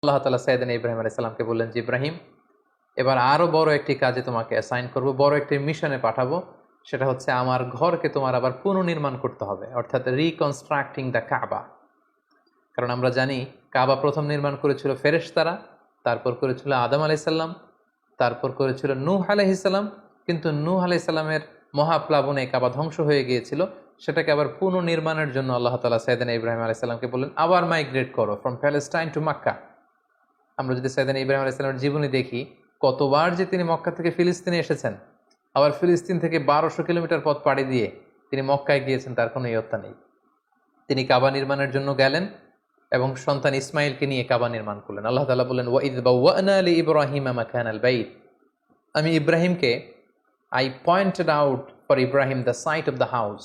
আল্লাহ তাআলা সাইয়েদনা ইব্রাহিম আলাইহিস সালামকে বললেন যে, ইব্রাহিম, এবার আরো বড় একটি কাজে তোমাকে অ্যাসাইন করব, বড় একটি মিশনে পাঠাবো। সেটা হচ্ছে আমার ঘরকে তোমার আবার পুনর্নির্মাণ করতে হবে, অর্থাৎ রিকনস্ট্রাক্টিং দ্য কাবা। কারণ আমরা জানি কাবা প্রথম নির্মাণ করেছিল ফেরেশতারা, তারপর করেছিল আদম আলাইহিস সালাম, তারপর করেছিল নূহ আলাইহিস সালাম। কিন্তু নূহ আলাইহিস সালামের মহাপ্লাবনে কাবা ধ্বংস হয়ে গিয়েছিল। সেটাকে আবার পুনর্নির্মাণের জন্য আল্লাহ তাআলা সাইয়েদনা ইব্রাহিম আলাইহিস সালামকে বললেন, আবার মাইগ্রেট করো ফ্রম প্যালেস্টাইন টু মক্কা। আমরা যদি সাইয়েদনা ইব্রাহিম আলাইহিস সালামের জীবনী দেখি, কতবার যে তিনি মক্কা থেকে ফিলিস্তিনে এসেছেন, আবার ফিলিস্তিন থেকে 1200 কিলোমিটার পথ পাড়ি দিয়ে তিনি মক্কায় গিয়েছেন, তার কোনো ইয়ত্তা নেই। তিনি কাবা নির্মাণের জন্য গেলেন এবং সন্তান ইসমাইলকে নিয়ে কাবা নির্মাণ করলেন। আল্লাহ তাআলা বললেন, ওয়াইদ বাওয়া'না লিইব্রাহিমা মাকানাল বাইত। আমি ইব্রাহিমকে I pointed out for Ibrahim the site of the house.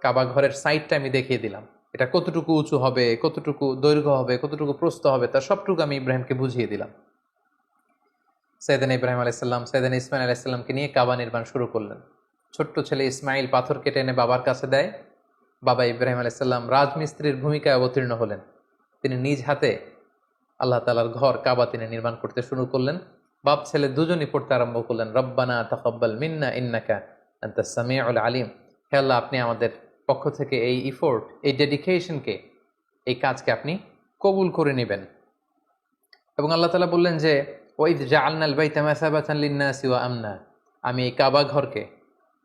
Kaaba ঘরের সাইটটা আমি দেখিয়ে দিলাম, এটা কতটুকু উঁচু হবে, কতটুকু দৈর্ঘ্য হবে, কতটুকু প্রস্থ হবে, তার সবটুকু আমি ইব্রাহিমকে বুঝিয়ে দিলাম। সাইয়েদনা ইব্রাহিম আলাইহিস সালাম সাইয়েদনা ইসমাইল আলাইহিস সালামকে নিয়ে কাবা নির্মাণ শুরু করলেন। ছোট্ট ছেলে ইসমাইল পাথর কেটে এনে বাবার কাছে দেয়। বাবা ইব্রাহিম আলাইহিস সালাম রাজমিস্ত্রির ভূমিকায় অবতীর্ণ হলেন। তিনি নিজ হাতে আল্লাহ তাআলার ঘর কাবা তিনি নির্মাণ করতে শুরু করলেন। বাপ ছেলে দুজনই পড়তে আরম্ভ করলেন, রব্বানা তাকাব্বাল মিন্না ইন্নাকা আনতাস সামিউল আলিম। হে আল্লাহ, আপনি আমাদের পক্ষ থেকে এই ইফোর্ট, এই ডেডিকেশনকে, এই কাজকে আপনি কবুল করে নেবেন। এবং আল্লাহ তাআলা বললেন যে, ওয়াইদ জাআলনাল বাইতা মাসাবাতান লিন-নাসি ওয়া আমনা। আমি এই কাবা ঘরকে,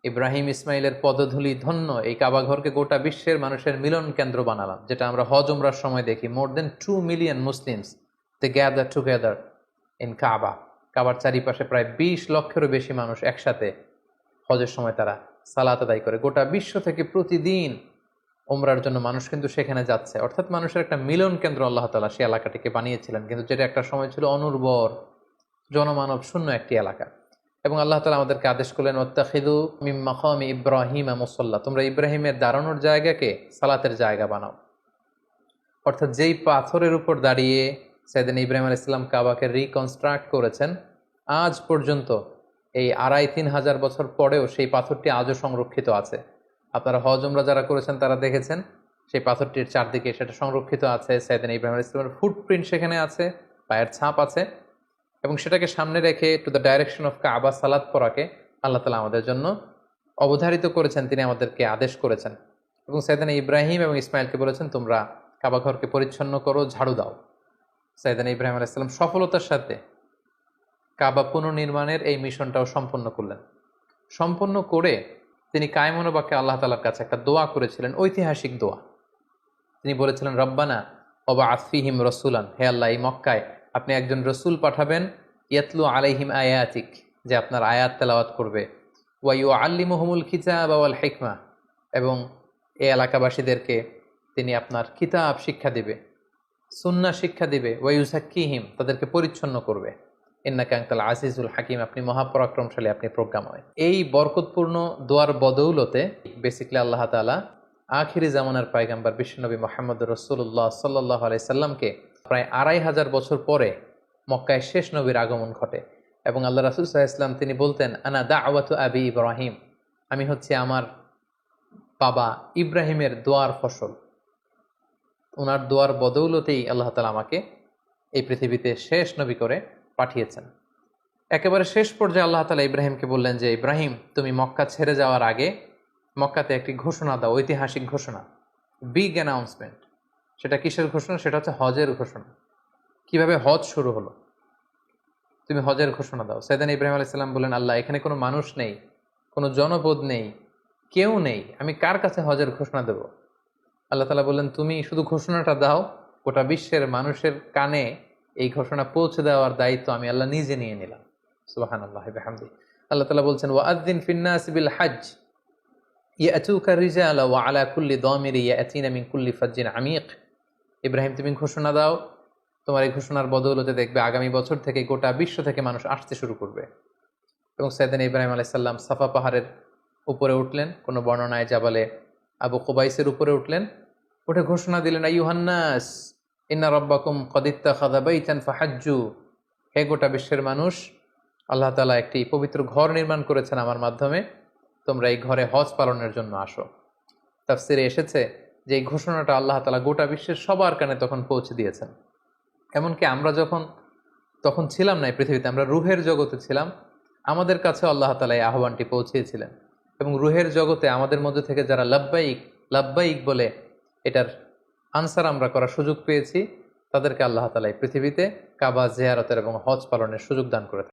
ইব্রাহিম ইসমাইলের পদধূলি ধন্য এই কাবা ঘরকে গোটা বিশ্বের মানুষের মিলন কেন্দ্র বানালাম। যেটা আমরা হজ উমরার সময় দেখি, more than 2 million Muslims they gather together in Kaaba. কাবার চারিপাশে প্রায় 20 লক্ষেরও বেশি মানুষ একসাথে হজের সময় তারা সালাত আদায় করে। গোটা বিশ্ব থেকে প্রতিদিন উমরার জন্য মানুষ কিন্তু সেখানে যাচ্ছে। অর্থাৎ মানুষের একটা মিলন কেন্দ্র আল্লাহ তাআলা সেই এলাকাটিকে বানিয়েছিলেন, কিন্তু যেটা একটা সময় ছিল অনুর্বর, জনমানব শূন্য একটি এলাকা। এবং আল্লাহ তাআলা আমাদেরকে আদেশ করলেন, ওয়াত্তাখিযু মিন মাকামি ইব্রাহিমা মুসাল্লা। তোমরা ইব্রাহিমের দাঁড়ানোর জায়গাকে সালাতের জায়গা বানাও। অর্থাৎ যেই পাথরের উপর দাঁড়িয়ে সাইয়েদনা ইব্রাহিম আলাইহিস সালাম কাবাকে রিকনস্ট্রাক্ট করেছেন, আজ পর্যন্ত এই 2500 বছর পরেও সেই পাথরটি আজও সংরক্ষিত আছে। আপনারা হজ উমরা যারা করেছেন তারা দেখেছেন সেই পাথরটির চারদিকে সেটা সংরক্ষিত আছে। সাইয়েদনা ইব্রাহিম আলাইহিস সালামের ফুটপ্রিন্ট সেখানে আছে, পায়ের ছাপ আছে। এবং সেটাকে সামনে রেখে টু দ্য ডাইরেকশন অফ কাবা সালাত পড়াকে আল্লাহ তাআলা আমাদের জন্য অবধারিত করেছেন, তিনি আমাদেরকে আদেশ করেছেন। এবং সাইয়েদনা ইব্রাহিম এবং ইসমাইলকে বলেছেন, তোমরা কাবা ঘরকে পরিচ্ছন্ন করো, ঝাড়ু দাও। সাইয়েদনা ইব্রাহিম আলাইহিস সালাম সফলতার সাথে কাবা পুনর্নির্মাণের এই মিশনটাও সম্পন্ন করলেন। সম্পন্ন করে তিনি কায়মনোবাক্যে আল্লাহ তাআলার কাছে একটা দোয়া করেছিলেন, ঐতিহাসিক দোয়া। তিনি বলেছিলেন, রব্বানা ওয়াবআথ ফীহিম রাসূলান। হে আল্লাহ, এই মক্কায় আপনি একজন রসুল পাঠাবেন, ইয়াতলু আলাইহিম আয়াতিক, যে আপনার আয়াত তেলাওয়াত করবে, ওয়া ইউআল্লিমুহুমুল কিতাবা ওয়াল হিকমা, এবং এই এলাকাবাসীদেরকে তিনি আপনার কিতাব শিক্ষা দিবে, সুন্নাহ শিক্ষা দিবে, ওয়া ইউযাক্কিহিম, তাদেরকে পরিচ্ছন্ন করবে। ইন্নাকা আনতাল আজিজুল হাকিম, আপনি মহাপরাক্রমশালী, আপনি প্রজ্ঞাময়। এই বরকতপূর্ণ দোয়ার বদৌলতে বেসিক্যালি আল্লাহ তাআলা আখিরি জামানার পয়গম্বর বিশ্বনবী মুহাম্মদুর রাসূলুল্লাহ সাল্লাল্লাহু আলাইহি সাল্লামকে প্রায় 2500 বছর পরে মক্কায় শেষ নবীর আগমন ঘটে। এবং আল্লাহ রাসূল সাল্লাল্লাহু আলাইহি ওয়াসাল্লাম তিনি বলতেন, আনা দাওয়াতু আবি ইব্রাহিম, আমি হচ্ছে আমার বাবা ইব্রাহিমের দোয়ার ফসল। ওনার দোয়ার বদৌলতেই আল্লাহ তাআলা আমাকে এই পৃথিবীতে শেষ নবী করে পাঠিয়েছেন। একেবারে শেষ পর্যায়ে আল্লাহ তাআলা ইব্রাহিমকে বললেন যে, ইব্রাহিম, তুমি মক্কা ছেড়ে যাওয়ার আগে মক্কাতে একটি ঘোষণা দাও, ঐতিহাসিক ঘোষণা, বিগ অ্যানাউন্সমেন্ট। সেটা কিসের ঘোষণা? সেটা হচ্ছে হজের ঘোষণা। কিভাবে হজ শুরু হলো, তুমি হজের ঘোষণা দাও। সাইয়েদনা ইব্রাহিম আলাইহিস সালাম বললেন, আল্লাহ, এখানে কোনো মানুষ নেই, কোনো জনপদ নেই, কেউ নেই, আমি কার কাছে হজের ঘোষণা দেব? আল্লাহ তাআলা বললেন, তুমি শুধু ঘোষণাটা দাও, গোটা বিশ্বের মানুষের কানে এই ঘোষণা পৌঁছে দেওয়ার দায়িত্ব আমি আল্লাহ নিজে নিয়ে নিলাম। সুবহানাল্লাহি ওয়া বিহামদিহি। আল্লাহ তাআলা বলছেন, ওয়াআযযিন ফিন-নাসি বিল হজ্জ ইয়াতুকা রিজালা ওয়া আলা কুল্লি দামিরি ইয়াতিনা মিন কুল্লি ফাজ্জিন আমিক। ইব্রাহিম, তুমি ঘোষণা দাও, তোমার এই ঘোষণার বদৌলতে দেখবে আগামী বছর থেকে গোটা বিশ্ব থেকে মানুষ আসতে শুরু করবে। এবং সাইয়েদনা ইব্রাহিম আলাইহিস সালাম সাফা পাহাড়ের উপরে উঠলেন, কোনো বর্ণনায় জাবালে আবু কুবাইসের উপরে উঠলেন, উঠে ঘোষণা দিলেন, আইয়ুহান নাস ইন্না রাব্বাকুম ক্বাদ ইত্তাখাযা বাইতান ফাহাজ্জু। হে গোটা বিশ্বের মানুষ, আল্লাহ তাআলা একটি পবিত্র ঘর নির্মাণ করেছেন আমার মাধ্যমে, তোমরা এই ঘরে হজ পালনের জন্য আসো। তাফসিরে এসেছে যে এই ঘোষণাটা আল্লাহ তাআলা গোটা বিশ্বের সবার কানে তখন পৌঁছে দিয়েছেন। এমনকি আমরা যখন তখন ছিলাম না এই পৃথিবীতে, আমরা রুহের জগতে ছিলাম, আমাদের কাছে আল্লাহ তাআলা এই আহ্বানটি পৌঁছিয়েছিলেন। এবং রুহের জগতে আমাদের মধ্যে থেকে যারা লাব্বাইক লাব্বাইক বলে এটার আনসার আমরা করার সুযোগ পেয়েছি, তাদেরকে আল্লাহ তাআলা এই পৃথিবীতে কাবা জিয়ারতের এবং হজ পালনের সুযোগ দান করে থাকেন।